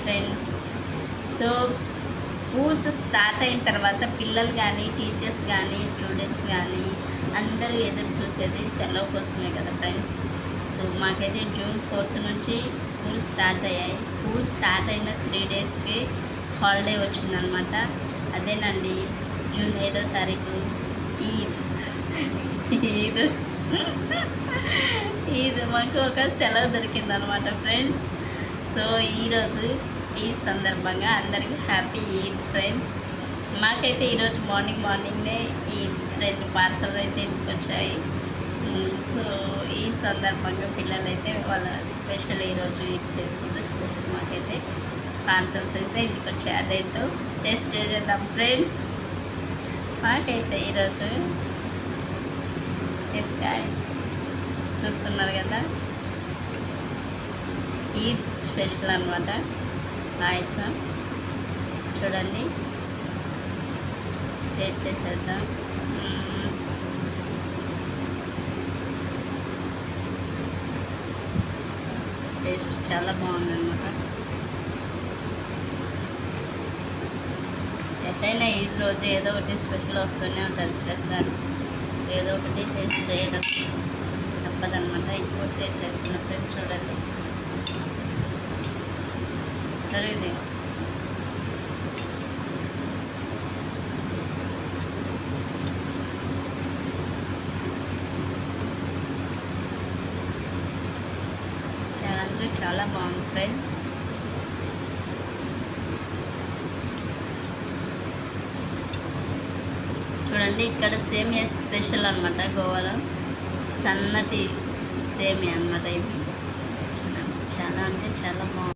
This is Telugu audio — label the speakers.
Speaker 1: ఫ్రెండ్స్. సో స్కూల్స్ స్టార్ట్ అయిన తర్వాత పిల్లలు కానీ టీచర్స్ కానీ స్టూడెంట్స్ కానీ అందరూ ఎదురు చూసేది సెలవు కోసమే కదా ఫ్రెండ్స్. సో మాకైతే జూన్ 4th నుంచి స్కూల్ స్టార్ట్ అయ్యాయి. స్కూల్ స్టార్ట్ అయిన 3 daysకి హాలిడే వచ్చిందనమాట. అదేనండి జూన్ 7వ తారీఖు ఈద్ మాకు ఒక సెలవు దొరికిందనమాట ఫ్రెండ్స్. సో ఈరోజు ఈ సందర్భంగా అందరికీ హ్యాపీ ఈద్ ఫ్రెండ్స్. మాకైతే ఈరోజు మార్నింగే ఈ 2 పార్సల్ అయితే ఇంటికి వచ్చాయి. సో ఈ సందర్భంగా పిల్లలైతే వాళ్ళ స్పెషల్ ఈరోజు ఈద్ చేసుకుంటూ స్పెషల్ మాకైతే పార్సల్స్ అయితే ఇంటికి వచ్చాయి. అదేంటో టేస్ట్ చేద్దాం ఫ్రెండ్స్. మాకైతే ఈరోజు ఎస్ గాయ్స్ చూస్తున్నారు కదా, ఈద్ స్పెషల్ అనమాట పాయసం. చూడండి టేస్ట్ చేసేద్దాం. టేస్ట్ చాలా బాగుందన్నమాట. ఎట్టయినా ఈ రోజు ఏదో ఒకటి స్పెషల్ వస్తూనే ఉంటుంది. ప్రస్తుతానికి ఏదో ఒకటి టేస్ట్ చేయడం తప్పదనమాట. ఇంకో టేస్ట్ చేస్తున్నట్టు చూడండి. సరే ఇది చాలా బాగుంది ఫ్రెండ్స్. చూడండి ఇక్కడ సేమియా స్పెషల్ అనమాట. గోవాలో సన్నటి సేమియా అనమాట. ఇవి చూడండి చాలా అంటే చాలా బాగుంది.